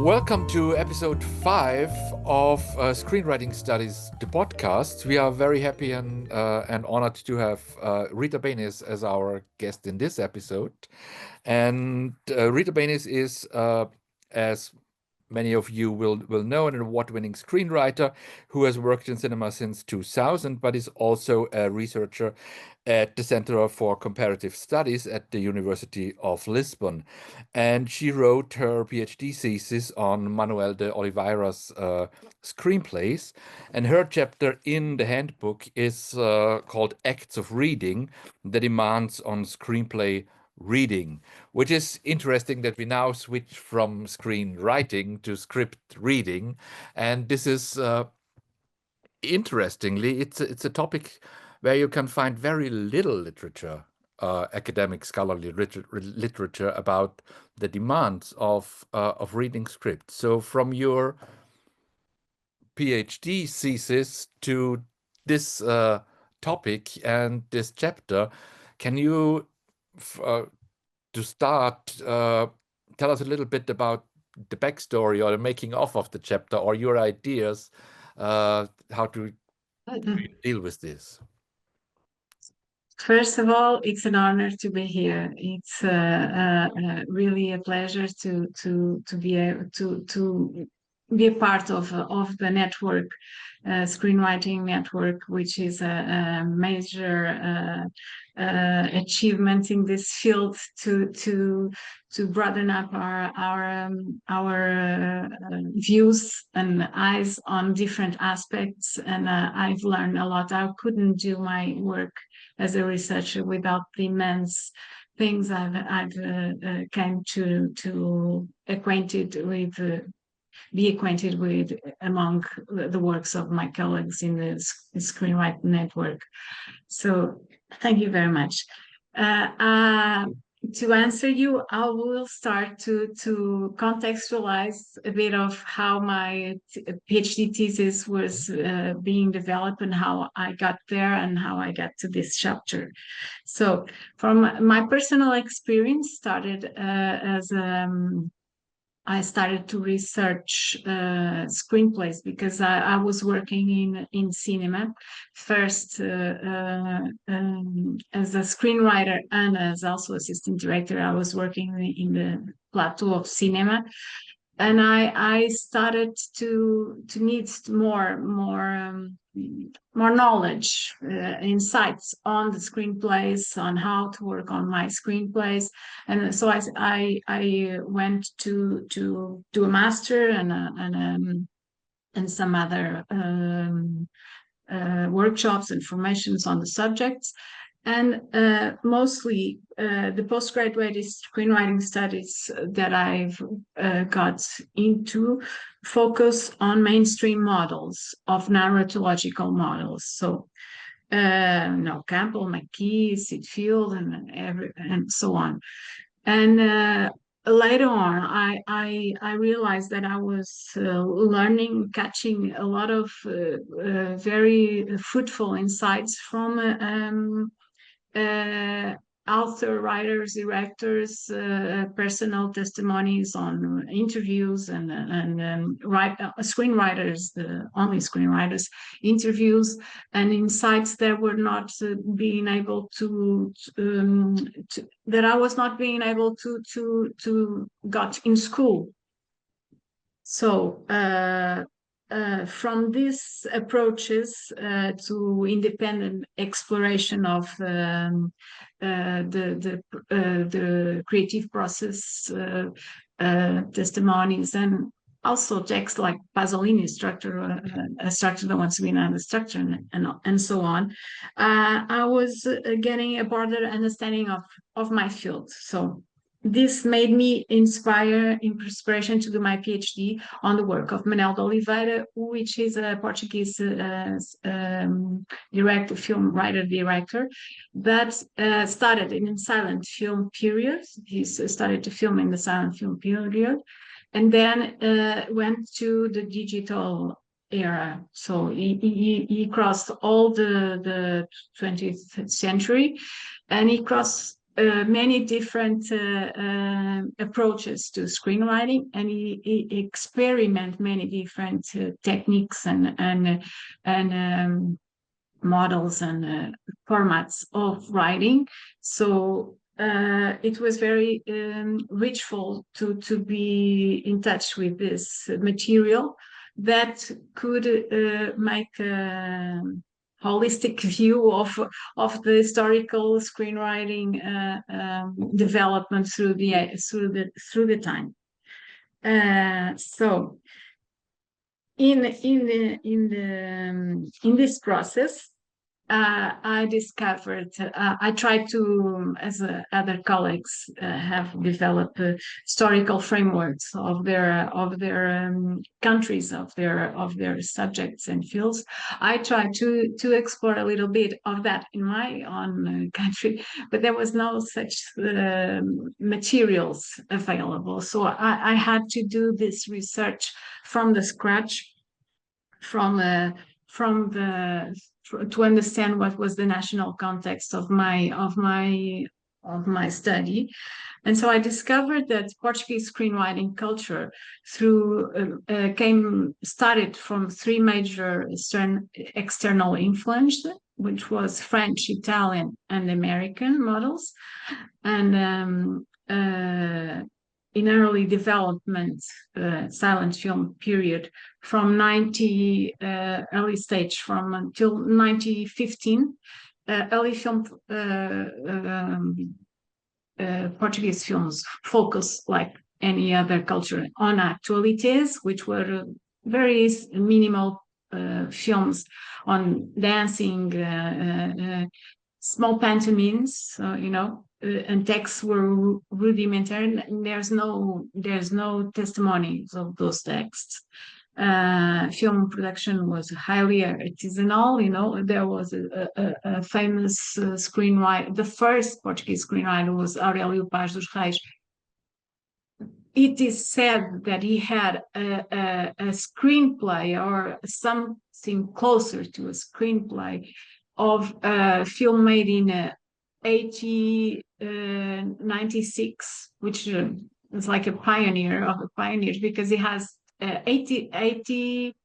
Welcome to episode 5 of Screenwriting Studies, the podcast. We are very happy and honored to have Rita Benis as our guest in this episode. And Rita Benis is, as many of you will know, an award-winning screenwriter who has worked in cinema since 2000, but is also a researcher at the Center for Comparative Studies at the University of Lisbon. And she wrote her PhD thesis on Manuel de Oliveira's screenplays. And her chapter in the handbook is called Acts of Reading, the Demands on Screenplay Reading, which is interesting that we now switch from screenwriting to script reading. And this is, interestingly, it's a topic where you can find very little literature, academic scholarly literature about the demands of reading scripts. So from your PhD thesis to this topic and this chapter, can you, to start, tell us a little bit about the backstory or the making of the chapter, or your ideas, how to deal with this? First of all, it's an honor to be here. It's really a pleasure to be a part of the network, screenwriting network, which is a major achievement in this field to broaden up our views and eyes on different aspects. And I've learned a lot. I couldn't do my work as a researcher without the immense things I've came to be acquainted with among the works of my colleagues in the Screenwriting Network. So thank you very much. To answer you, I will start to contextualize a bit of how my PhD thesis was being developed and how I got there and how I got to this chapter. So from my personal experience started I started to research screenplays because I was working in cinema, first as a screenwriter and as also assistant director. I was working in the plateau of cinema, and I started to need more knowledge, insights on the screenplays, on how to work on my screenplays. And so I went to do a master and some other workshops and formations on the subjects. And mostly the postgraduate screenwriting studies that I've got into focus on mainstream models of narratological models. So Campbell, McKee, Sitfield, and so on. And later on, I realized that I was catching a lot of very fruitful insights from author, writers, directors, personal testimonies on interviews and screenwriters, the only screenwriters, interviews and insights that were not being able that I was not being able to got in school. So from these approaches to independent exploration of the creative process, testimonies, and also texts like Pasolini structure, a structure that wants to be another structure, and so on. I was getting a broader understanding of my field. So this made me inspiration to do my PhD on the work of Manuel de Oliveira, which is a Portuguese film writer-director that started in the silent film period. He started to film in the silent film period, and then went to the digital era. So he crossed all the 20th century, and he crossed many different approaches to screenwriting, and he experiment many different techniques and models and formats of writing. So it was very richful to be in touch with this material that could make a holistic view of the historical screenwriting development through the time. So in this process, I discovered, I tried to, as other colleagues have developed historical frameworks of their countries, of their subjects and fields. I tried to explore a little bit of that in my own country, but there was no such materials available. So I had to do this research from the scratch, from the to understand what was the national context of my study. And so I discovered that Portuguese screenwriting culture started from three major external influences, which was French, Italian, and American models. And in early development, silent film period from early stage from until 1915, early film Portuguese films focus, like any other culture, on actualities, which were very minimal films on dancing, small pantomimes, and texts were rudimentary. And there's no testimonies of those texts. Film production was highly artisanal. There was a famous screenwriter. The first Portuguese screenwriter was Aurélio Paz dos Reis. It is said that he had a screenplay, or something closer to a screenplay, of a film made in 1896, which is like a pioneer of the pioneers, because it has 88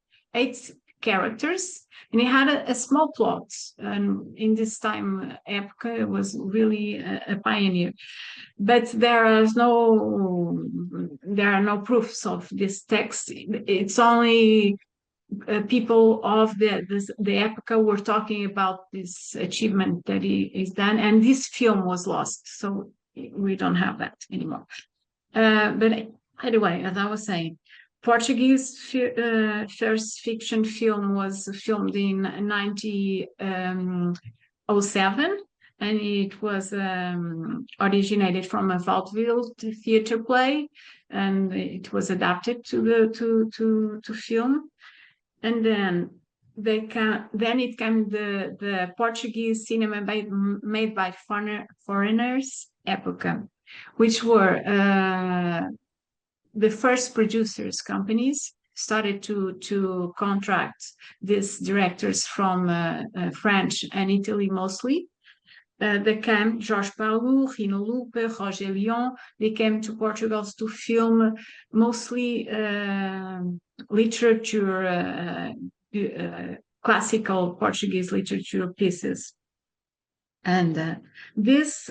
characters, and it had a small plot. And in this time, epoch, it was really a pioneer. But there are no proofs of this text. It's only people of the epoch were talking about this achievement that is done, and this film was lost, so we don't have that anymore. But anyway, as I was saying, Portuguese first fiction film was filmed in 1907, and it was originated from a vaudeville theater play, and it was adapted to film. And then it came the Portuguese cinema made by foreigners, Época, which were the first producers companies started to contract these directors from France and Italy mostly. They came, Jorge Paulo, Rino Lupe, Roger Leon, they came to Portugal to film mostly literature, classical Portuguese literature pieces. And these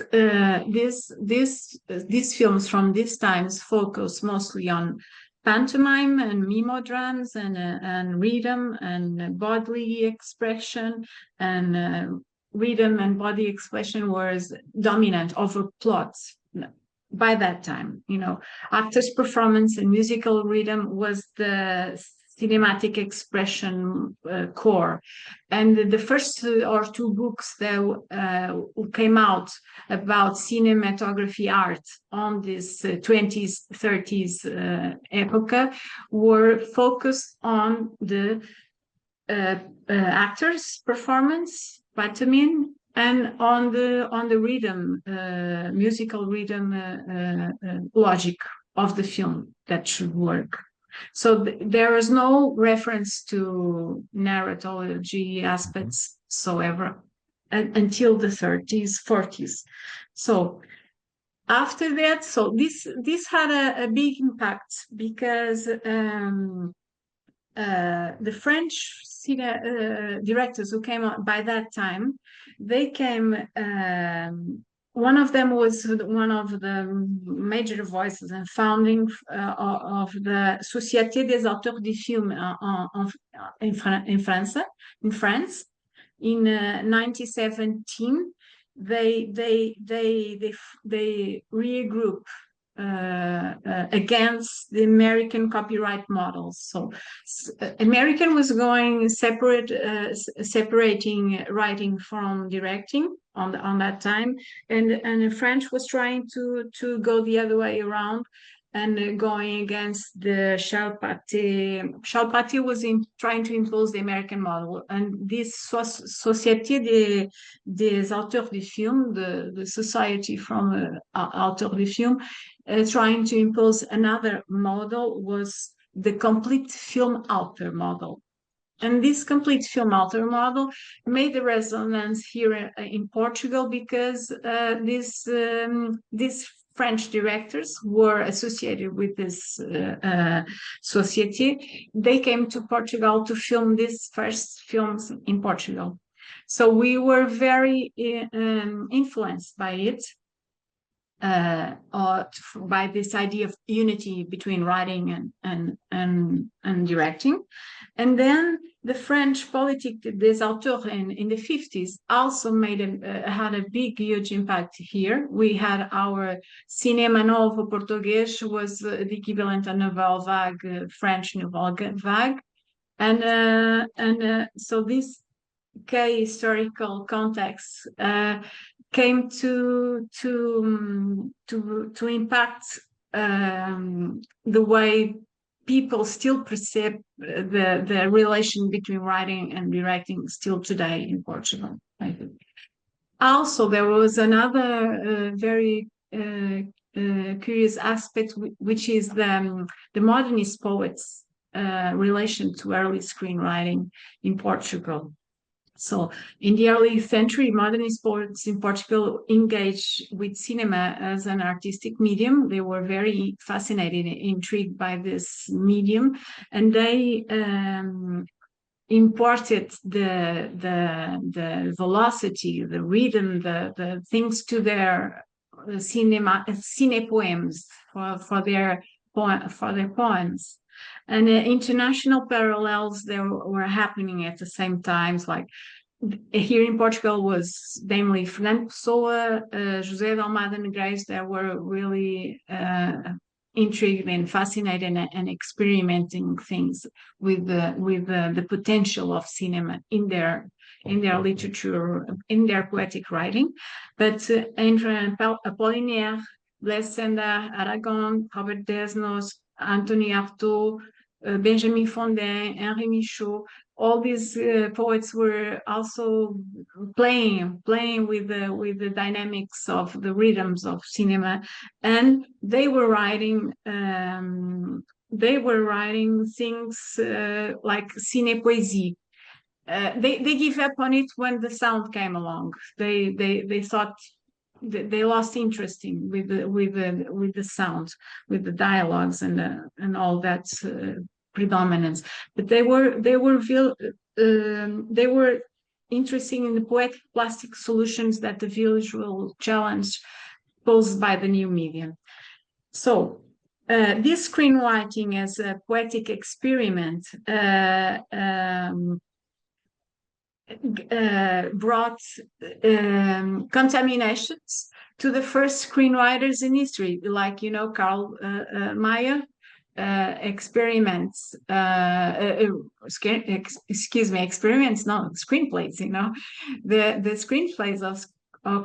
films from these times focus mostly on pantomime and mimeodramas and rhythm and bodily expression, and rhythm and body expression was dominant over plots by that time. Actors' performance and musical rhythm was the cinematic expression core. And the first or two books that came out about cinematography art on this 20s, 30s epoch were focused on the actors' performance, pantomime, and on the rhythm, musical rhythm logic of the film that should work. So there is no reference to narratology aspects whatsoever. until the 30s, 40s. So after that, so this had a big impact because the French directors who came out by that time, they came. One of them was one of the major voices and founding of the Société des auteurs du film in France. In 1917, they regroup against the American copyright models. So American was going separating writing from directing on that time, and French was trying to go the other way around and going against the Charles Pathé. Charles Pathé was trying to impose the American model, and this Société des auteurs du film, the society from auteurs du film, trying to impose another model, was the complete film author model. And this complete film author model made a resonance here in Portugal because these French directors were associated with this society. They came to Portugal to film these first films in Portugal. So we were very influenced by it. By this idea of unity between writing and directing. And then the French politique des auteurs in the 50s also had a big, huge impact here. We had our Cinema Novo Português, was the equivalent of Nouvelle Vague, French Nouvelle Vague. And so this historical context came to impact the way people still perceive the relation between writing and directing still today in Portugal. Also, there was another very curious aspect, which is the modernist poets' relation to early screenwriting in Portugal. So in the early century, modernist poets in Portugal engaged with cinema as an artistic medium. They were very fascinated and intrigued by this medium, and they imported the velocity, the rhythm, the things to their cine poems for their poems. And international parallels there were happening at the same times, like here in Portugal was namely Fernando Pessoa, José de Almada Negreiros, that were really intrigued and fascinated and experimenting things with the potential of cinema in their literature, in their poetic writing. But Apollinaire, Blaise Senda, Aragon, Robert Desnos, Anthony Artaud, Benjamin Fondin, Henri Michaud, all these poets were also playing with the dynamics of the rhythms of cinema, and they were writing things like cinepoesie. They give up on it when the sound came along. They thought they lost interest in with the sound, with the dialogues and all that predominance. But they were interested in the poetic plastic solutions that the visual challenge posed by the new medium. So this screenwriting as a poetic experiment brought contaminations to the first screenwriters in history, like Carl Mayer experiments. Experiments, no, screenplays. The screenplays of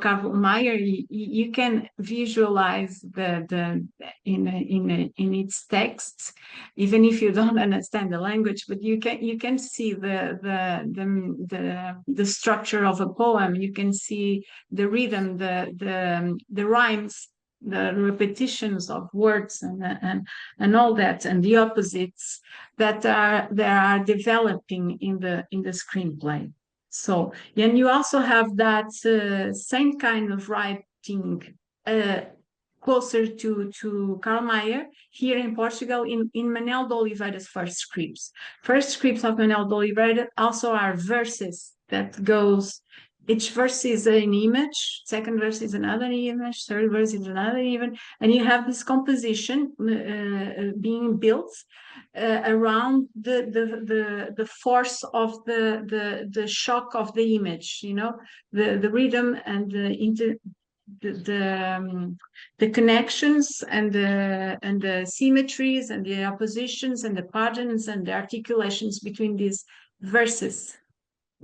Carl Mayer, you can visualize in its texts, even if you don't understand the language. But you can see the structure of a poem. You can see the rhythm, the rhymes, the repetitions of words, and all that, and the opposites that are developing in the screenplay. So, and you also have that same kind of writing closer to Karl Mayer here in Portugal in Manuel de Oliveira's first scripts. First scripts of Manuel de Oliveira also are verses that goes, each verse is an image, second verse is another image, third verse is another image, and you have this composition being built around the force of the shock of the image, you know, the rhythm and the connections and the symmetries and the oppositions and the patterns and the articulations between these verses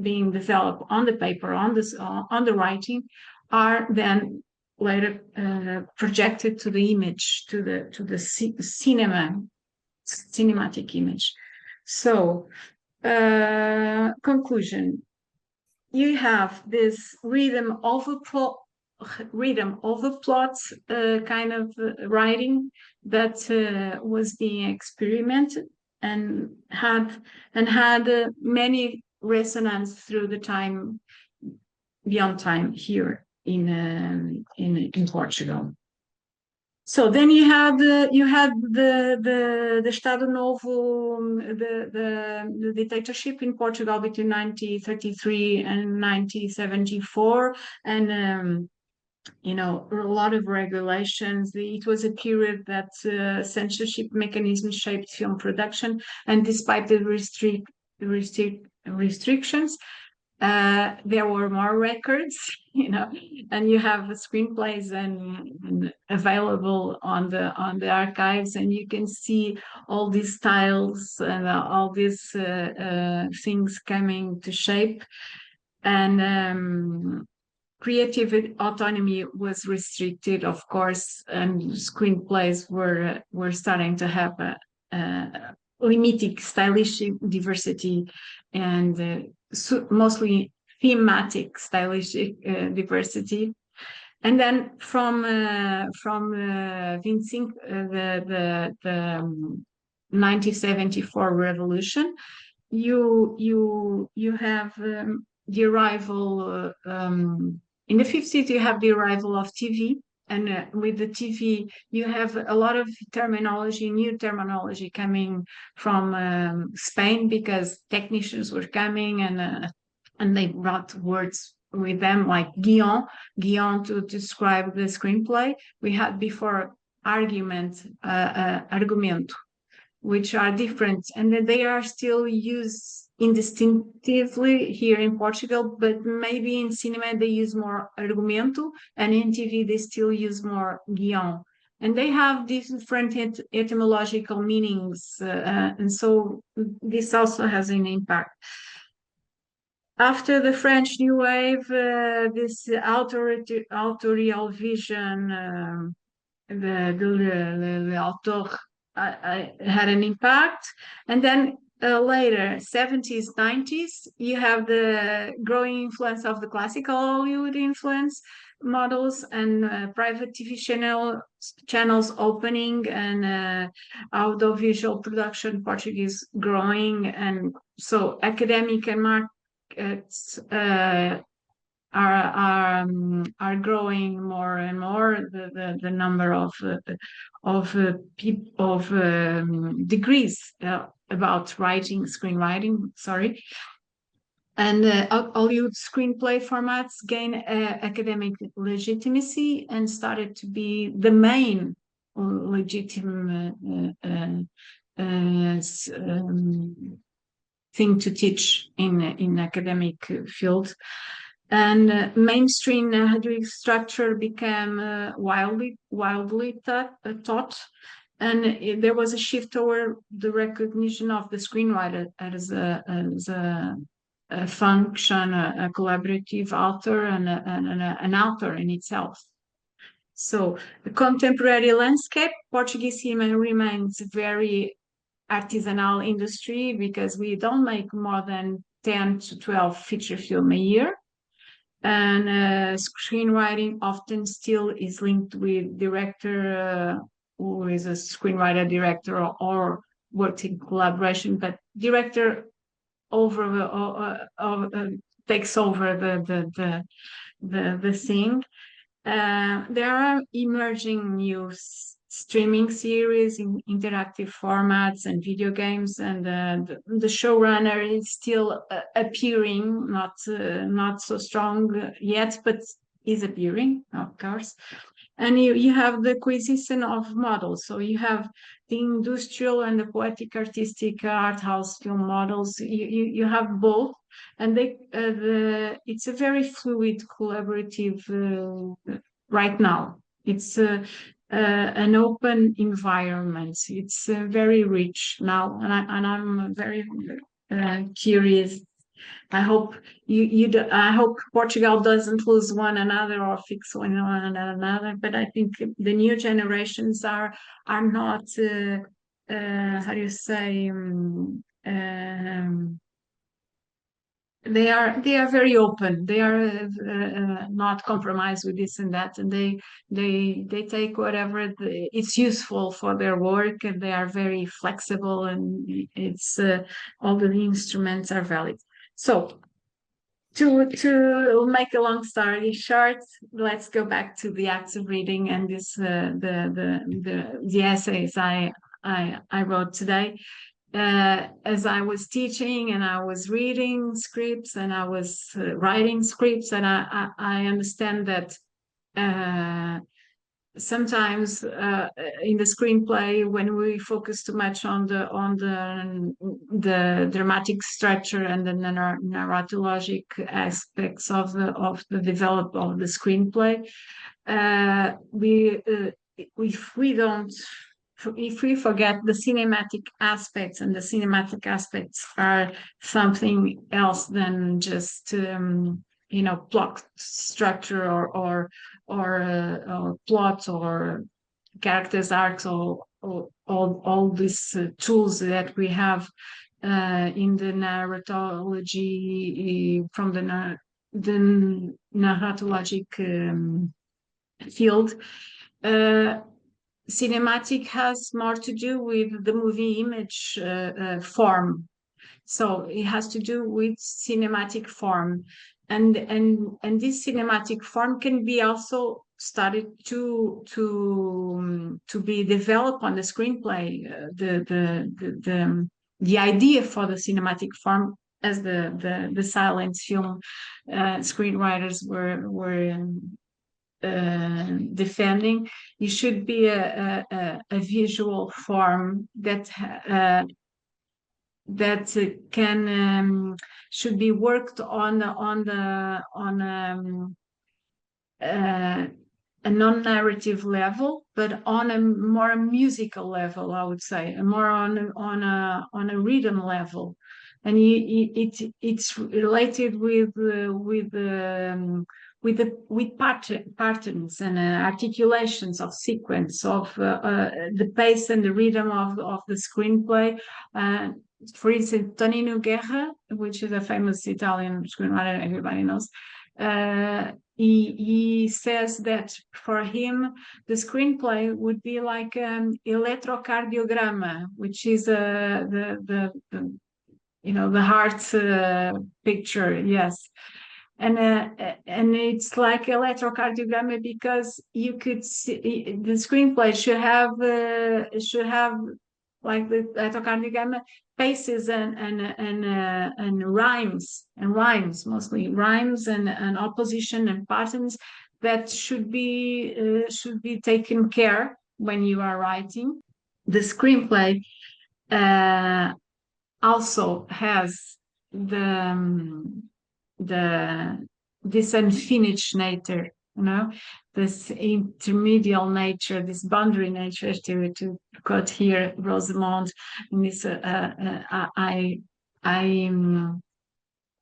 being developed on the paper, on the writing, are then later projected to the image, to the cinematic image. So, conclusion: you have this rhythm over plot kind of writing that was being experimented and had many resonance through the time, beyond time, here in Portugal. So then you had the Estado Novo, the dictatorship in Portugal between 1933 and 1974, and you know, a lot of regulations. It was a period that censorship mechanisms shaped film production, and despite the restrictions, there were more records, you know, and you have screenplays and available on the archives, and you can see all these styles and all these things coming to shape, and creative autonomy was restricted, of course, and screenplays were starting to have a limited stylistic diversity and mostly thematic stylistic diversity. And then from 1974 revolution, you have the arrival in the 50s. You have the arrival of TV, and with the TV you have a lot of new terminology coming from Spain, because technicians were coming, and they brought words with them like guion to describe the screenplay. We had before argumento, which are different, and they are still used indistinctively here in Portugal, but maybe in cinema they use more argumento, and in TV they still use more guion. And they have different etymological meanings, and so this also has an impact. After the French New Wave, this authorial vision, the auteur had an impact. And then later, 70s, 90s, you have the growing influence of the classical Hollywood influence models, and private TV channels opening, and audiovisual production Portuguese growing. And so academic and markets are growing more and more. The number of degrees about writing, screenwriting, sorry. And Hollywood screenplay formats gain academic legitimacy and started to be the main legitimate thing to teach in academic field. And mainstream narrative structure became widely taught, and there was a shift toward the recognition of the screenwriter as a function, a collaborative author, and an author in itself. So the contemporary landscape, Portuguese cinema remains very artisanal industry, because we don't make more than 10 to 12 feature film a year. And screenwriting often still is linked with director who is a screenwriter director, or worked in collaboration, but director takes over the thing. There are emerging new streaming series in interactive formats and video games, and the showrunner is still appearing, not so strong yet, but is appearing, of course. And you have the acquisition of models. So you have the industrial and the poetic, artistic, art house film models. You have both, and it's a very fluid, collaborative right now. It's an open environment. It's very rich now, and I'm very curious. I hope I hope Portugal doesn't lose one another or fix one another. But I think the new generations are not how do you say they are very open. They are not compromised with this and that, and they take whatever it's useful for their work, and they are very flexible, and it's all the instruments are valid. So to make a long story short, let's go back to the acts of reading and this the essays I wrote today. As I was teaching and I was reading scripts and I was writing scripts, and I understand that sometimes in the screenplay, when we focus too much on the dramatic structure and the narratologic aspects of the development of the screenplay, if we forget the cinematic aspects, and the cinematic aspects are something else than just plot structure or plot or characters arcs, or all these tools that we have in the narratology, from the narratologic field. Cinematic has more to do with the movie image form. So it has to do with cinematic form, and this cinematic form can be also started to be developed on the screenplay. The idea for the cinematic form, as the silent film screenwriters were defending, it should be a visual form that can should be worked on a non-narrative level, but on a more musical level, I would say, more on a rhythm level, and it's related with patterns and articulations of sequence of the pace and the rhythm of the screenplay. For instance, Tonino Guerra, which is a famous Italian screenwriter everybody knows, he says that for him the screenplay would be like electrocardiogram, which is the heart picture. Yes. And it's like electrocardiogram, because you could see the screenplay should have like the electrocardiogram paces and rhymes, mostly rhymes and opposition and patterns that should be taken care when you are writing. The screenplay also has this unfinished nature, this intermediate nature, this boundary nature, to quote here Rosamond. And this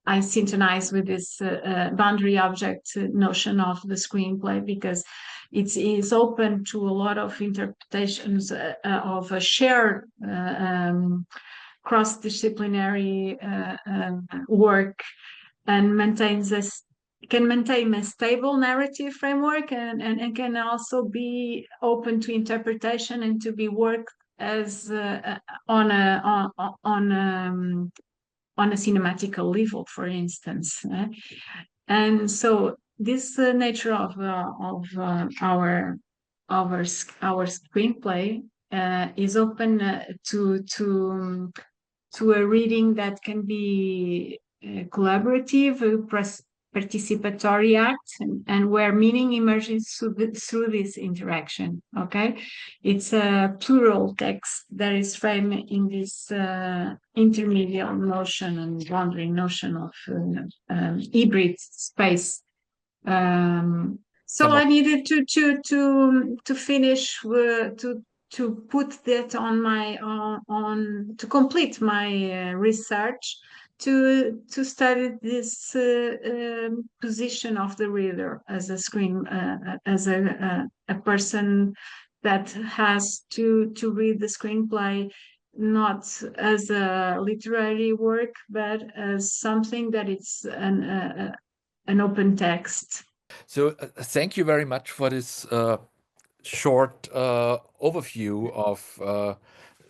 I syntonize with this boundary object notion of the screenplay, because it is open to a lot of interpretations of a shared cross-disciplinary work, and can maintain a stable narrative framework, and can also be open to interpretation and to be worked as on on a cinematical level, for instance. And so this nature of our screenplay is open to a reading that can be collaborative, participatory act, and where meaning emerges through this interaction. Okay, it's a plural text that is framed in this intermediate notion and boundary notion of hybrid space. So I needed to finish to put that on my on to complete my research to study this position of the reader as a as a person that has to read the screenplay not as a literary work but as something that it's an open text. So thank you very much for this short overview of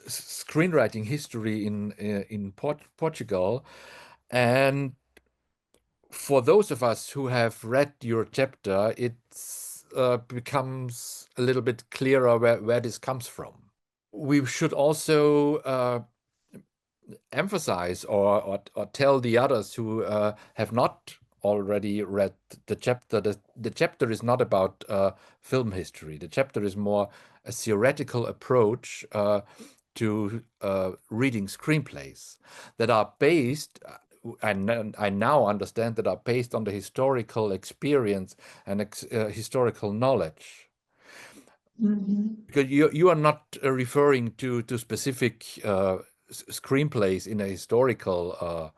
screenwriting history in Portugal. And for those of us who have read your chapter, it becomes a little bit clearer where this comes from. We should also emphasize or tell the others who have not already read the chapter that the chapter is not about film history. The chapter is more a theoretical approach to reading screenplays that are based, and I now understand, that are based on the historical experience and historical knowledge. Because you are not referring to specific screenplays in a historical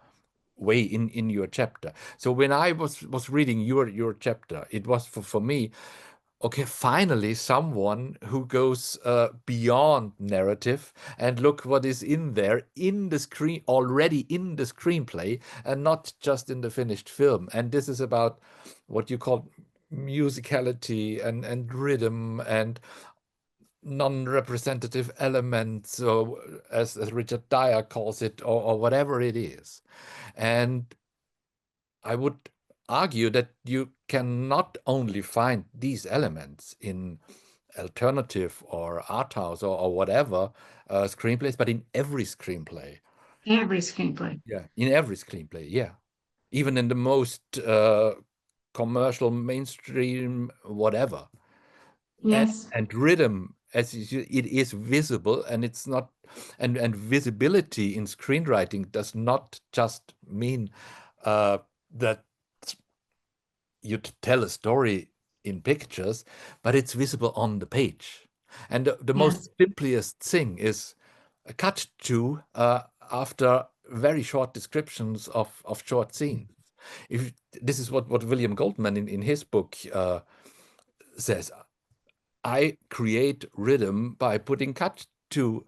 way in your chapter. So when I was reading your chapter, it was for me, okay, finally someone who goes beyond narrative and look what is in there in the screen, already in the screenplay, and not just in the finished film. And this is about what you call musicality and rhythm and non-representative elements, so as Richard Dyer calls it, or whatever it is. And I would argue that you can not only find these elements in alternative or art house or whatever screenplays, but in every screenplay. Every screenplay. Yeah, in every screenplay, yeah. Even in the most commercial, mainstream, whatever. Yes. And rhythm, as it is visible, and it's not, and visibility in screenwriting does not just mean that you tell a story in pictures, but it's visible on the page. And the most simplest thing is a cut to after very short descriptions of short scenes. If this is what William Goldman in his book says, I create rhythm by putting cut to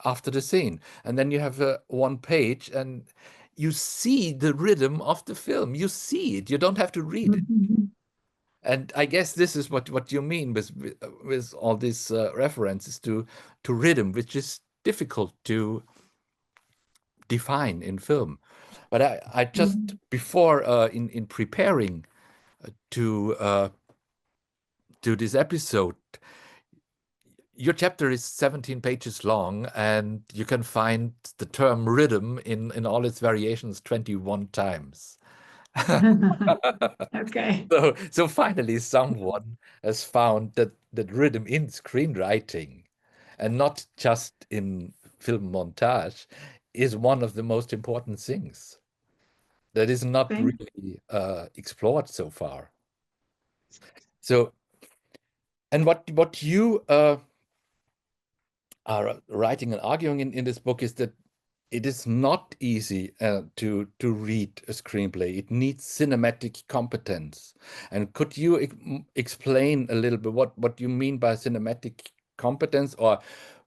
after the scene. And then you have one page and you see the rhythm of the film. You see it. You don't have to read it. And I guess this is what you mean with all these references to rhythm, which is difficult to define in film. But I just before in preparing to this episode, your chapter is 17 pages long, and you can find the term rhythm in all its variations 21 times. Okay. So finally, someone has found that rhythm in screenwriting, and not just in film montage, is one of the most important things that is not Okay. really explored so far. So, and what you are writing and arguing in this book is that it is not easy to read a screenplay. It needs cinematic competence. And could you explain a little bit what you mean by cinematic competence or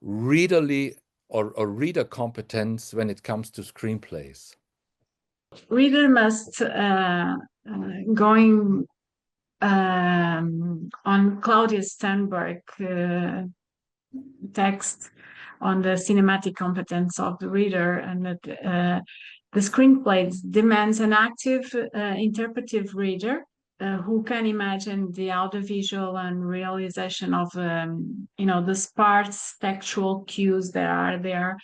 readerly or reader competence when it comes to screenplays? Reader must going on Claudia Sternberg text on the cinematic competence of the reader, and that The screenplay demands an active, interpretive reader who can imagine the audiovisual and realization of, the sparse textual cues that are there.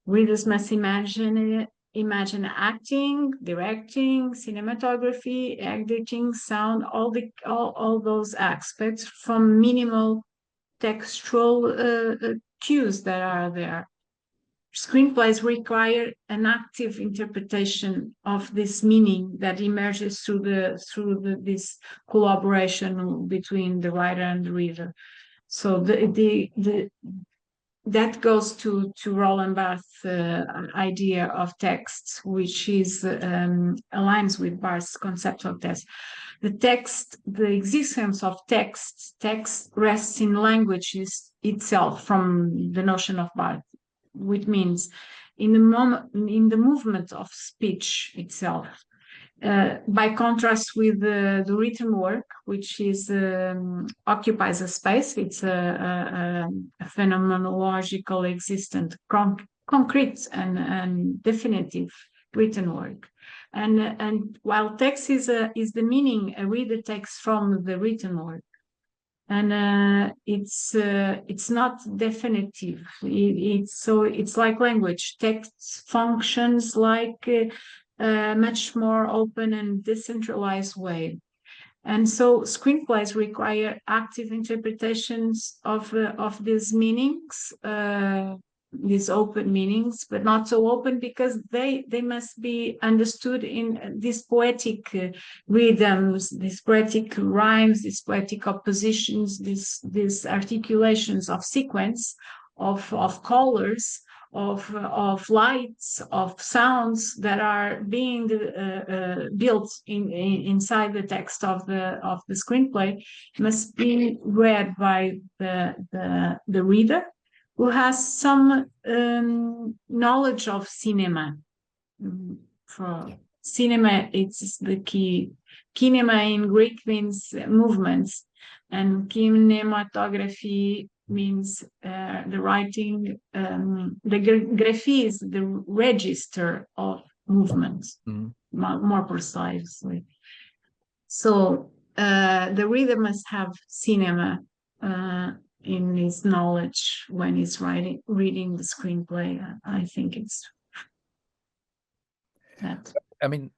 Readers must imagine acting, directing, cinematography, editing, sound, all those aspects from minimal textual cues that are there. Screenplays require an active interpretation of this meaning that emerges through this collaboration between the writer and the reader. So that goes to Roland Barthes' idea of text, which is aligns with Barthes' concept of text. The existence of text rests in language itself, from the notion of Barthes, which means in the movement of speech itself. By contrast with the written work, which occupies a space, it's a phenomenological, existent, concrete and definitive written work. And while text is the meaning a reader takes from the written work, and it's not definitive. It's like language. Text functions like a much more open and decentralized way. And so screenplays require active interpretations of these meanings, these open meanings, but not so open because they must be understood in these poetic rhythms, these poetic rhymes, these poetic oppositions, these articulations of sequence, of colors, of lights, of sounds that are being built inside the text of the screenplay must be read by the reader who has some knowledge of cinema. For cinema, it's the key. Kinema in Greek means movements, and kinematography means the writing, the graphy is the register of movements, more precisely. So the reader must have cinema in his knowledge when he's reading the screenplay. I think it's that. I mean,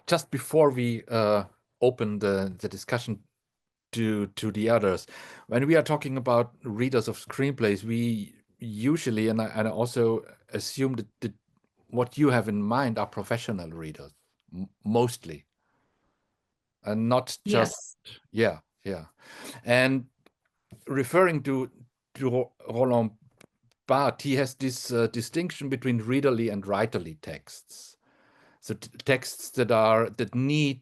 just before we open the discussion to the others, when we are talking about readers of screenplays, we usually, and I also assume that what you have in mind are professional readers, mostly, and not just yeah. And referring to Roland Barthes, he has this distinction between readerly and writerly texts. So texts that need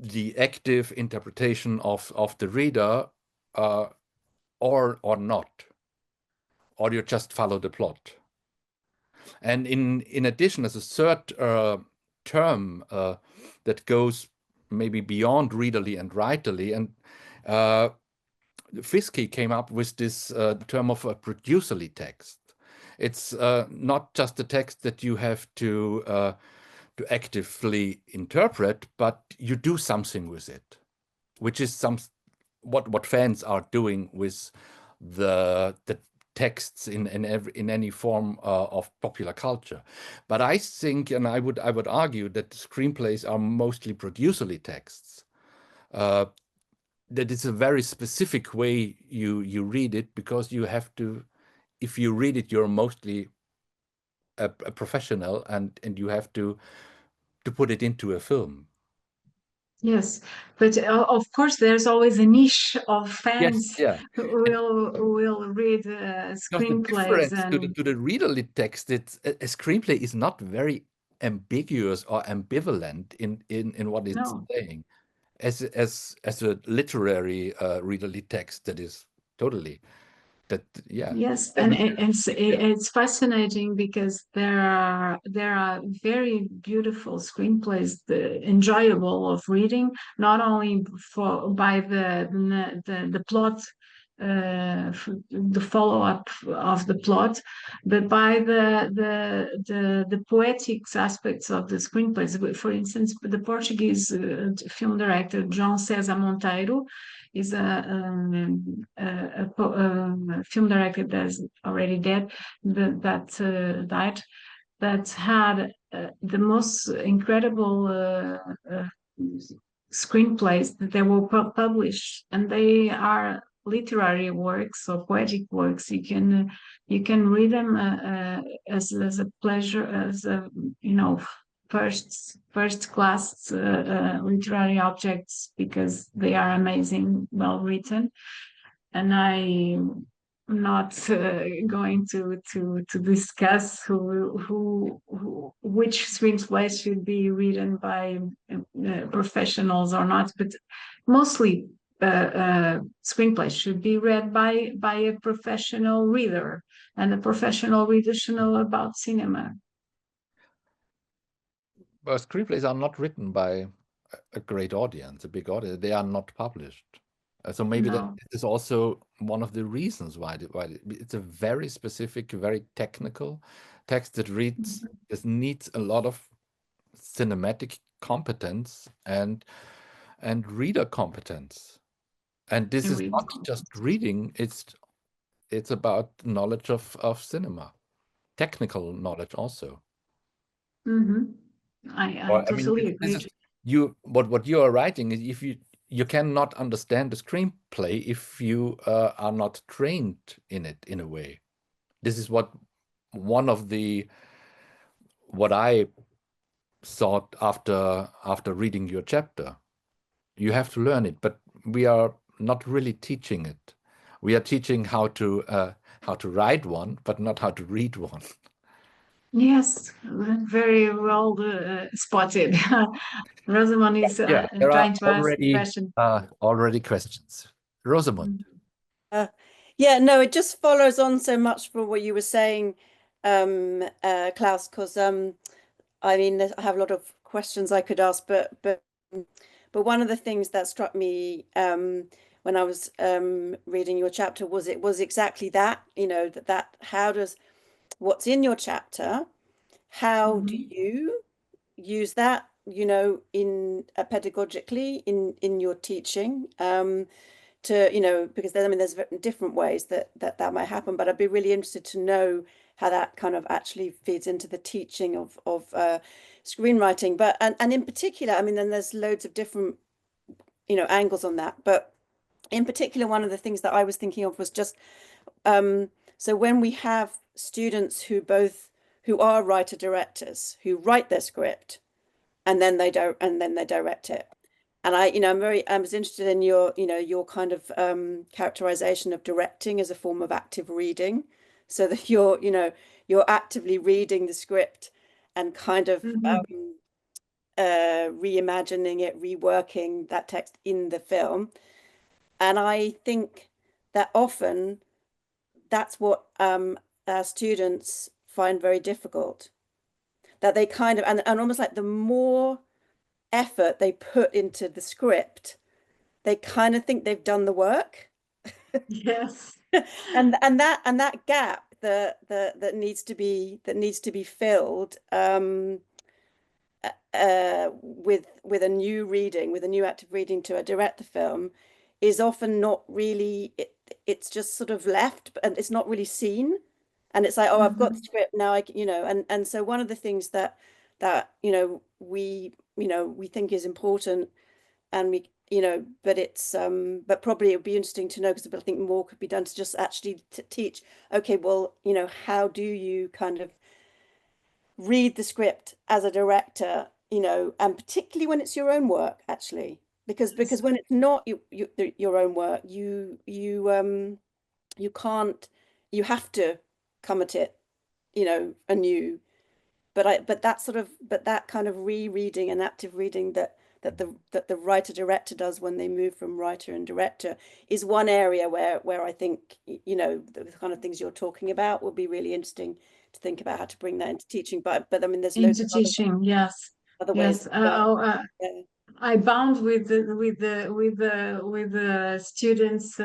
the active interpretation of the reader, or not, or you just follow the plot. And in addition, as a third term that goes maybe beyond readerly and writerly, and Fiske came up with this term of a producerly text. It's not just a text that you have to actively interpret, but you do something with it, which is what fans are doing with the texts in any form of popular culture. But I think, and I would argue, that screenplays are mostly producerly texts. That it's a very specific way you read it, because you have to, if you read it, you're mostly a professional, and you have to put it into a film. Yes, but of course, there's always a niche of fans who will read screenplays. The difference to the readerly text, it's a screenplay is not very ambiguous or ambivalent in what it's saying, as a literary readerly text that is totally that. Yes, and it's fascinating because there are very beautiful screenplays, enjoyable of reading, not only by the plot the follow-up of the plot, but by the poetic aspects of the screenplays. For instance, the Portuguese film director João César Monteiro is a film director that's already dead, that died, that had the most incredible screenplays that were published, and they are literary works or poetic works. You can read them as a pleasure, as a first class literary objects, because they are amazing, well written. And I'm not going to discuss which screenplays should be written by professionals or not, but mostly screenplays should be read by a professional reader, and a professional reader should know about cinema. But screenplays are not written by a great audience, a big audience. They are not published. So maybe that is also one of the reasons why it's a very specific, very technical text that reads. It needs a lot of cinematic competence and reader competence. And this is not just reading; it's about knowledge of cinema, technical knowledge also. I totally agree. What you are writing is, if you cannot understand the screenplay if you are not trained in it in a way. This is what I thought after reading your chapter. You have to learn it, but we are not really teaching it. We are teaching how to write one, but not how to read one. Yes, very well spotted. Rosamund is trying to ask a question. Already questions. Rosamund. Yeah, no, it just follows on so much from what you were saying, Klaus, because I mean, I have a lot of questions I could ask, but one of the things that struck me when I was reading your chapter was exactly that, that how does what's in your chapter, how do you use that, in pedagogically in your teaching, to, because then, I mean, there's different ways that might happen, but I'd be really interested to know how that kind of actually feeds into the teaching of screenwriting. But and in particular, I mean, then there's loads of different, angles on that. But in particular, one of the things that I was thinking of was just so when we have students who are writer directors who write their script and then they direct it. And I was interested in your kind of characterization of directing as a form of active reading, so that you're actively reading the script and kind of reimagining it, reworking that text in the film. And I think that often that's what our students find very difficult, that they kind of, and almost like the more effort they put into the script, they kind of think they've done the work. Yes. and that gap that needs to be filled with a new active reading to direct the film is often not really, it's just sort of left and it's not really seen. And it's like, oh, I've got the script now, and so one of the things that we think is important, and we but it's but probably it would be interesting to know, because I think more could be done to just actually teach, okay, well, how do you kind of read the script as a director, and particularly when it's your own work, actually, because when it's not your own work, you can't, you have to come at it anew. But that kind of rereading and active reading that the writer director does when they move from writer and director is one area where I think the kind of things you're talking about would be really interesting to think about how to bring that into teaching. But I mean, there's loads of teaching, yes, other yes. ways. I bound with the students'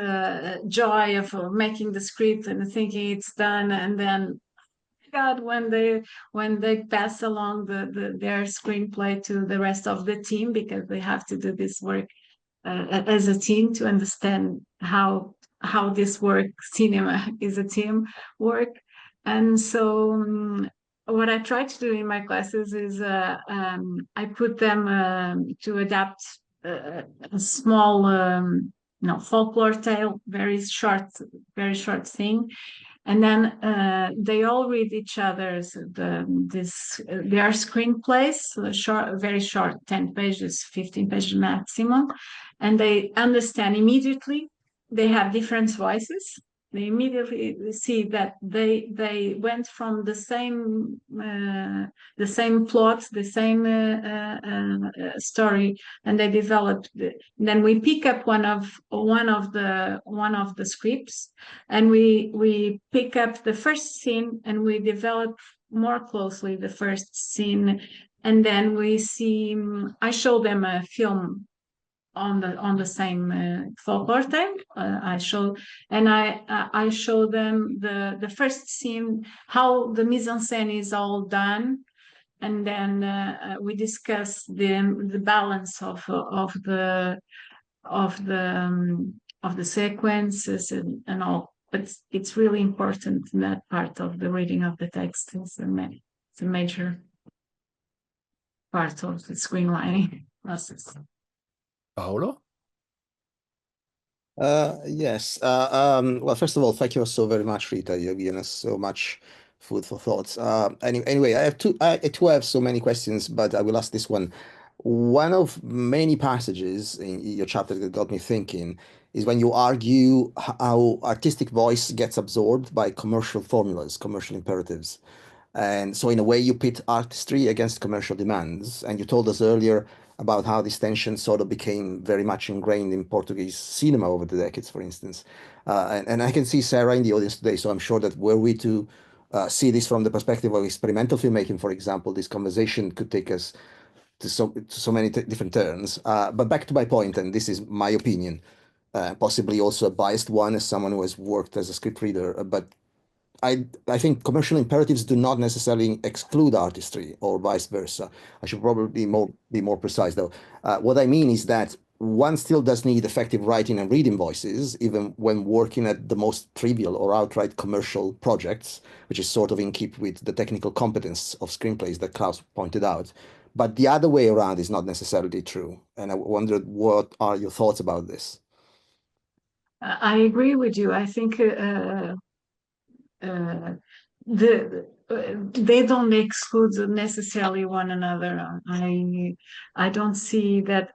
joy of making the script and thinking it's done, and then God, when they pass along their screenplay to the rest of the team, because they have to do this work as a team to understand how this work, cinema is a team work. And so what I try to do in my classes is I put them to adapt a small folklore tale, very short thing, and then they all read each other's their screenplays, very short, 10 pages, 15 pages maximum, and they understand immediately. They have different voices. They immediately see that they went from the same plot, the same story, and they developed. Then we pick up one of the scripts, and we pick up the first scene, and we develop more closely the first scene, and then we see. I show them a film on the same folklore tale. I show them the first scene, how the mise-en-scène is all done, and then we discuss the balance of the sequences and all. But it's really important in that part of the reading of the text. It's a major part of the screenwriting process. Paolo? Yes. Well, first of all, thank you so very much, Rita. You've given us so much food for thoughts. Anyway, I have so many questions, but I will ask this one. One of many passages in your chapter that got me thinking is when you argue how artistic voice gets absorbed by commercial formulas, commercial imperatives. And so in a way, you pit artistry against commercial demands. And you told us earlier about how this tension sort of became very much ingrained in Portuguese cinema over the decades, for instance. And I can see Sarah in the audience today, so I'm sure that were we to see this from the perspective of experimental filmmaking, for example, this conversation could take us to so many different turns. But back to my point, and this is my opinion, possibly also a biased one as someone who has worked as a script reader, but I think commercial imperatives do not necessarily exclude artistry or vice versa. I should probably be more precise, though. What I mean is that one still does need effective writing and reading voices, even when working at the most trivial or outright commercial projects, which is sort of in keep with the technical competence of screenplays that Klaus pointed out. But the other way around is not necessarily true. And I wondered, what are your thoughts about this? I agree with you. I think they don't exclude necessarily one another. I don't see that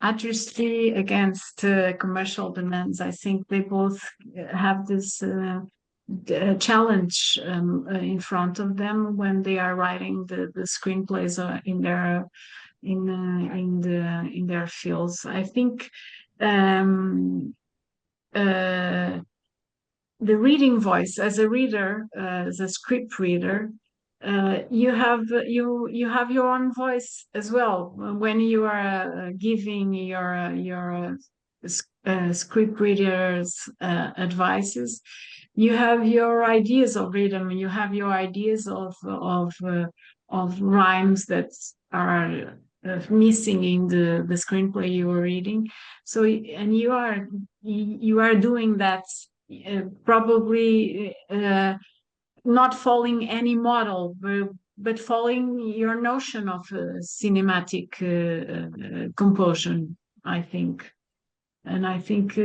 artistry against commercial demands. I think they both have this challenge in front of them when they are writing the screenplays in their fields. I think the reading voice, as a reader, as a script reader, you have your own voice as well when you are giving your script readers advices. You have your ideas of rhythm, you have your ideas of rhymes that are missing in the screenplay you are reading. So, and you are doing that. Probably not following any model, but following your notion of cinematic composition, I think. And I think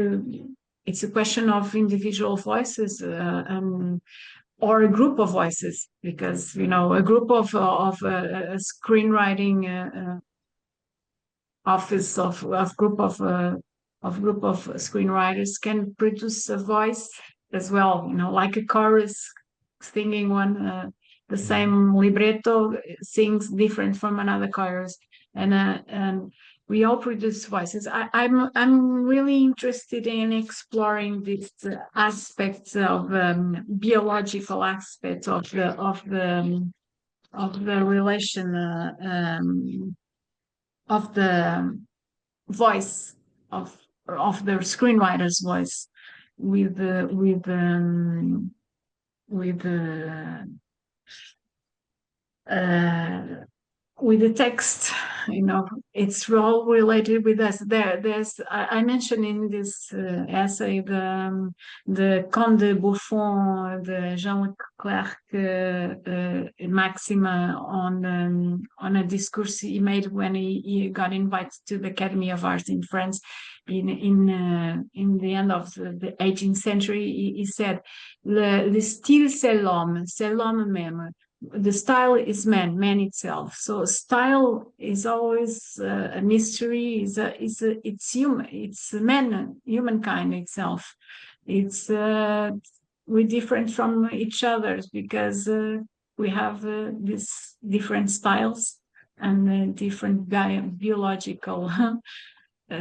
it's a question of individual voices or a group of voices, because, a group of a screenwriting office of group of screenwriters can produce a voice as well, like a chorus singing one, the same libretto sings different from another chorus, and we all produce voices. I'm really interested in exploring this aspects of biological aspects of the the relation of the voice of the screenwriter's voice with uh, with the text. It's all related with us. There's I mentioned in this essay the Conte de Buffon, the Jean Leclerc maxima on a discourse he made when he got invited to the Academy of Arts in France in the end of the 18th century. He said, le style c'est l'homme même. The style is man itself. So style is always a mystery. It's human. It's humankind itself. It's we're different from each other because we have these different styles and different biological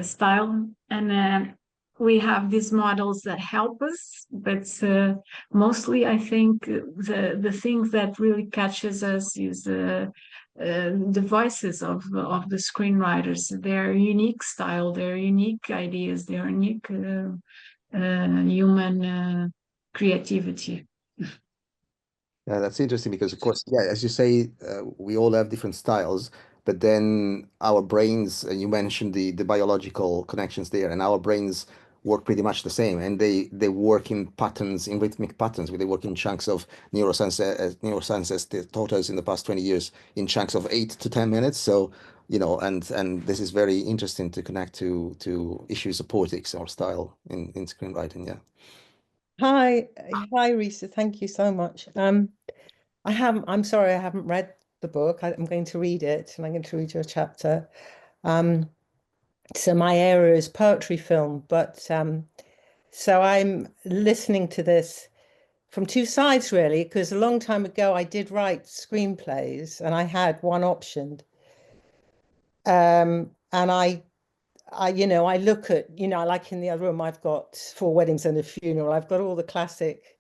style, and we have these models that help us, but mostly I think the thing that really catches us is the voices of the screenwriters, their unique style, their unique ideas, their unique human creativity. Yeah, that's interesting because, of course, yeah, as you say, we all have different styles, but then our brains, and you mentioned the biological connections there, and our brains work pretty much the same, and they work in patterns, in rhythmic patterns, where they work in chunks of neuroscience has taught us in the past 20 years in chunks of 8 to 10 minutes. So, and this is very interesting to connect to issues of poetics or style in screenwriting. Yeah. Hi, Rita. Thank you so much. I'm sorry, I haven't read the book. I'm going to read it, and I'm going to read your chapter. So my area is poetry film, but so I'm listening to this from two sides, really, because a long time ago I did write screenplays, and I had one optioned. And I look at, like in the other room, I've got Four Weddings and a Funeral. I've got all the classic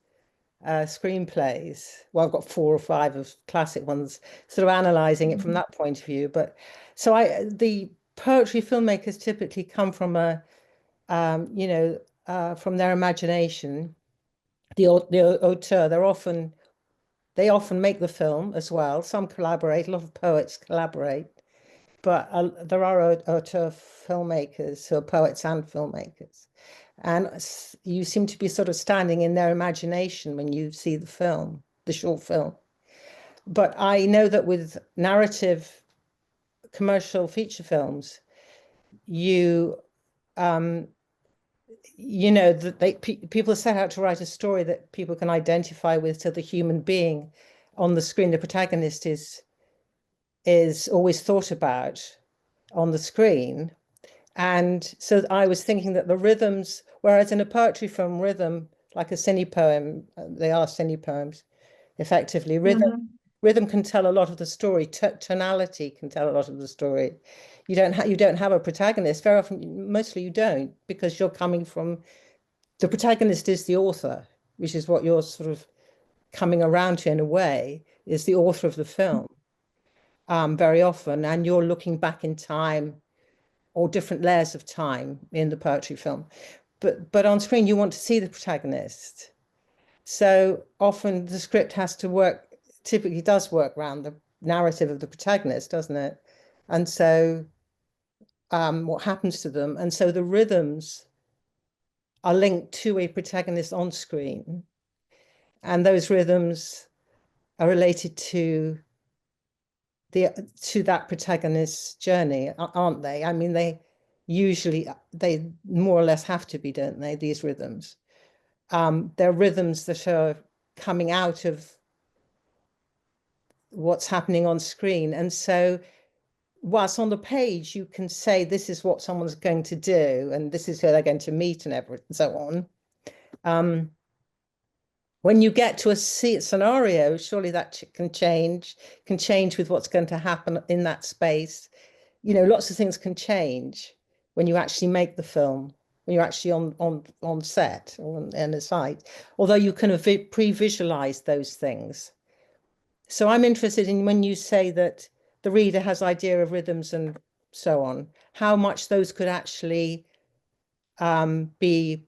screenplays. Well, I've got 4 or 5 of classic ones, sort of analyzing it from that point of view. But so the poetry filmmakers typically come from from their imagination. The auteur, they often make the film as well. Some collaborate. A lot of poets collaborate. But there are auteur filmmakers who are poets and filmmakers. And you seem to be sort of standing in their imagination when you see the film, the short film. But I know that with narrative commercial feature films, that people set out to write a story that people can identify with, so the human being on the screen, the protagonist is always thought about on the screen. And so I was thinking that the rhythms, whereas in a poetry film, rhythm, like a cine poem, they are cine poems, effectively, rhythm can tell a lot of the story. Tonality can tell a lot of the story. You don't have a protagonist very often. Mostly you don't, because you're coming from, the protagonist is the author, which is what you're sort of coming around to in a way, is the author of the film. Very often, and you're looking back in time or different layers of time in the poetry film. But on screen, you want to see the protagonist. So often the script typically does work around the narrative of the protagonist, doesn't it? And so what happens to them? And so the rhythms are linked to a protagonist on screen. And those rhythms are related to that protagonist's journey, aren't they? I mean, they more or less have to be, don't they, these rhythms? They're rhythms that are coming out of what's happening on screen. And so whilst on the page you can say this is what someone's going to do and this is who they're going to meet and so on, when you get to a scenario, surely that can change with what's going to happen in that space. Lots of things can change when you actually make the film, when you're actually on set or in a site, although you can pre-visualize those things. So I'm interested in when you say that the reader has idea of rhythms and so on, how much those could actually be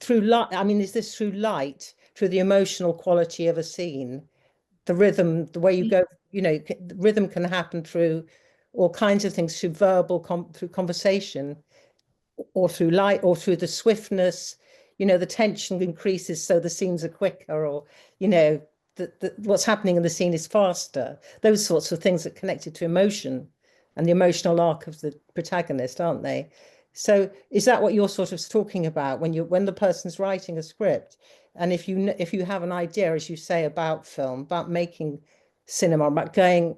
through light. I mean, is this through light, through the emotional quality of a scene, the rhythm, the way you go, you know, rhythm can happen through all kinds of things, through through conversation, or through light, or through the swiftness, you know, the tension increases so the scenes are quicker, or, you know, what's happening in the scene is faster. Those sorts of things are connected to emotion and the emotional arc of the protagonist, aren't they? So is that what you're sort of talking about when the person's writing a script? And if you have an idea, as you say, about film, about making cinema, about going,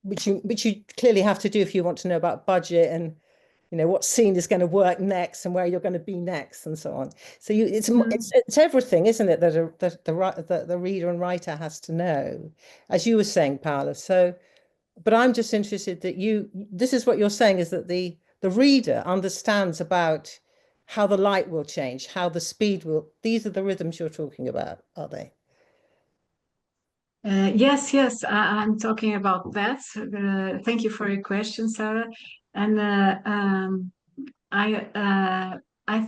which you clearly have to do if you want to know about budget and, you know, what scene is going to work next and where you're going to be next and so on. So it's everything, isn't it, that the reader and writer has to know, as you were saying, Paula. So, but I'm just interested that this is what you're saying, is that the reader understands about how the light will change, how the speed will. These are the rhythms you're talking about, are they? Yes, I'm talking about that. Thank you for your question, Sarah. And I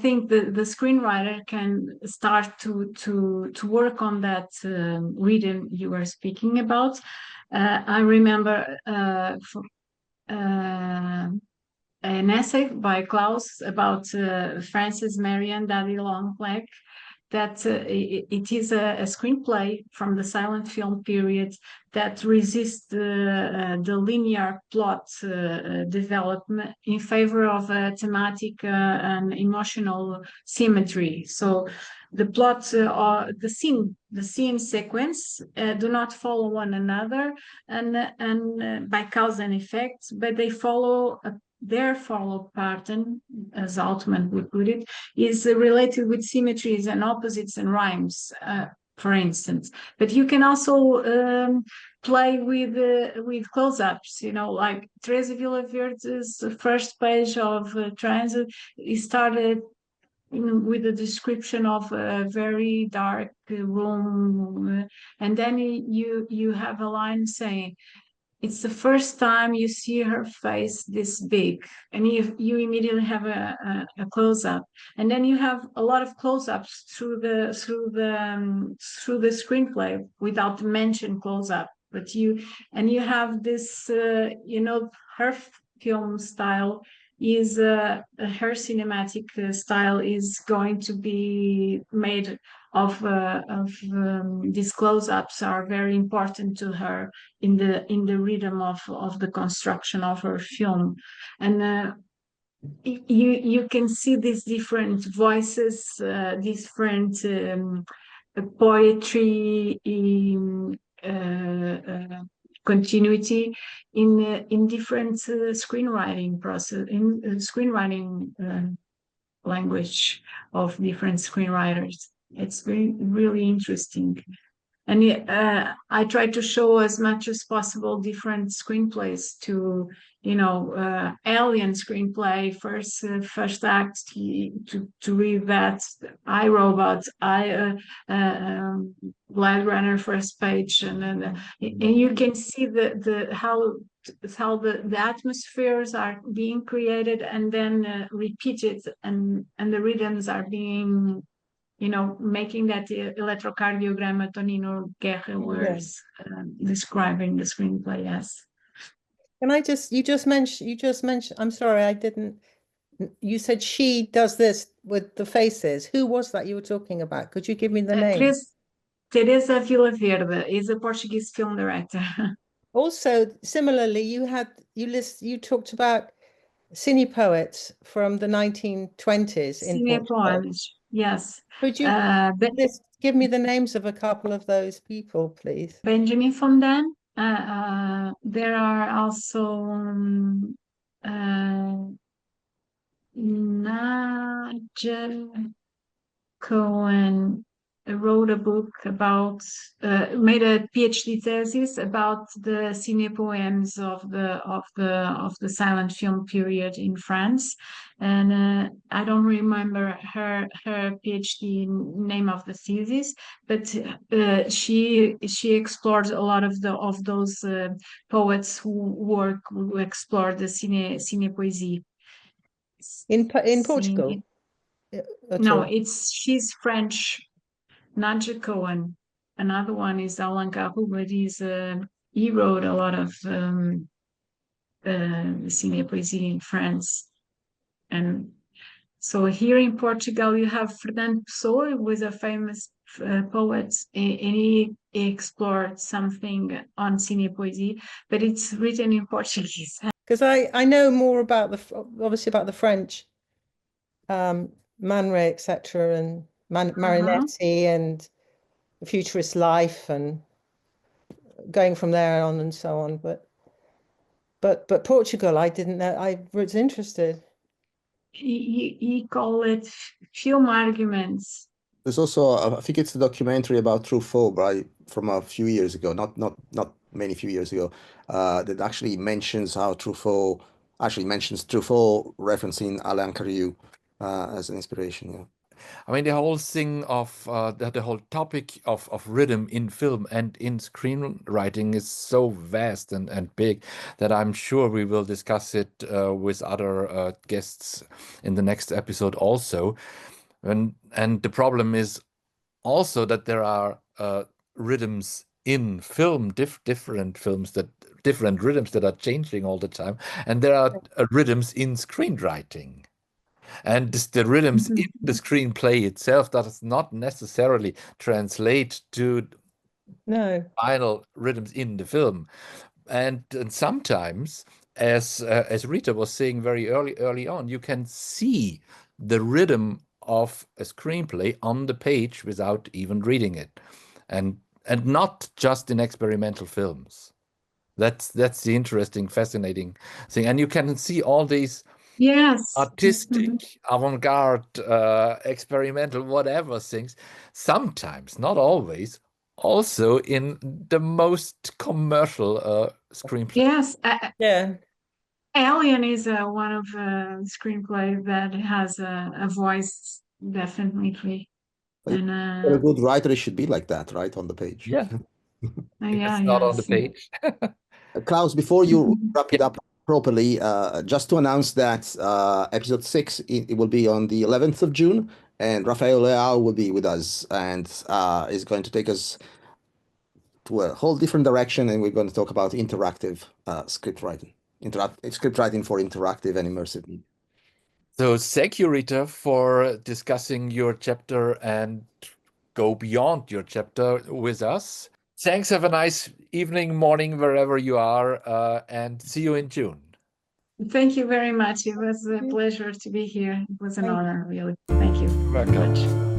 think the screenwriter can start to work on that rhythm you were speaking about. I remember an essay by Klaus about Frances Marion Daddy Longlegs, that it is a screenplay from the silent film period that resists the linear plot development in favor of a thematic and emotional symmetry. So the plot or the scene sequence do not follow one another and by cause and effect, but they follow their follow pattern, as Altman would put it, is related with symmetries and opposites and rhymes, for instance. But you can also play with close-ups, you know, like Teresa Villaverde's first page of Transit. It started with a description of a very dark room, and then you have a line saying, it's the first time you see her face this big, and you immediately have a close-up, and then you have a lot of close-ups through the screenplay without mention close-up, but you have this you know, her film style is her cinematic style is going to be made of these close-ups are very important to her in the rhythm of the construction of her film. And you can see these different voices, different poetry in continuity in different screenwriting process, in screenwriting language of different screenwriters. It's really interesting. And I try to show as much as possible different screenplays to, you know, Alien screenplay, first act, to read that, I, Robot, Blade Runner first page, and you can see how the atmospheres are being created and then repeated, and the rhythms are being, you know, making that electrocardiogram Tonino Guerra was describing the screenplay. Yes. Can I just, you just mentioned, I'm sorry, I didn't, you said she does this with the faces. Who was that you were talking about? Could you give me the name? Teresa Villaverda is a Portuguese film director. Also, similarly, you talked about cine poets from the 1920s in Cine Portugal. poems, yes. Could you give me the names of a couple of those people, please? Benjamin von Den. There are also Nadja Cohen. wrote a book about, made a PhD thesis about the cine poems of the silent film period in France, and I don't remember her PhD name of the thesis, but she explored a lot of those poets who explore the cine poesie. In Portugal? No, she's French. Nadja Cohen. Another one is Alain Caroux, but he wrote a lot of cine poesie in France. And so here in Portugal, you have Fernando Pessoa, who was a famous poet, and he explored something on cine poesie, but it's written in Portuguese. Because I know more about obviously about the French, Man Ray, etc., and Marinetti and the Futurist Life, and going from there on and so on. But Portugal, I didn't know. I was interested. He called it film arguments. There's also, I think it's a documentary about Truffaut, right, from a few years ago, not many few years ago, that actually mentions how Truffaut referencing Alain Caroux as an inspiration. Yeah. I mean, the whole thing of the whole topic of rhythm in film and in screenwriting is so vast and big that I'm sure we will discuss it with other guests in the next episode also. And the problem is also that there are rhythms in film, different films, that different rhythms that are changing all the time, and there are rhythms in screenwriting. And the rhythms in the screenplay itself does not necessarily translate to final rhythms in the film. And sometimes, as Rita was saying very early on, you can see the rhythm of a screenplay on the page without even reading it, and not just in experimental films. That's the interesting, fascinating thing, and you can see all these artistic, avant-garde, experimental, whatever things, sometimes, not always, also in the most commercial screenplay. Yes. Yeah. Alien is one of screenplay that has a voice, definitely. And a good writer should be like that, right, on the page. Yeah. Yeah, it's not on the page. Klaus, before you wrap it up properly, just to announce that episode 6, it will be on the 11th of June, and Rafael Leal will be with us and is going to take us to a whole different direction, and we're going to talk about interactive script writing. Script writing for interactive and immersive media. So thank you, Rita, for discussing your chapter and go beyond your chapter with us. Thanks. Have a nice evening, morning, wherever you are, and see you in June. Thank you very much. It was a pleasure to be here. It was an honor, really. Thank you very much.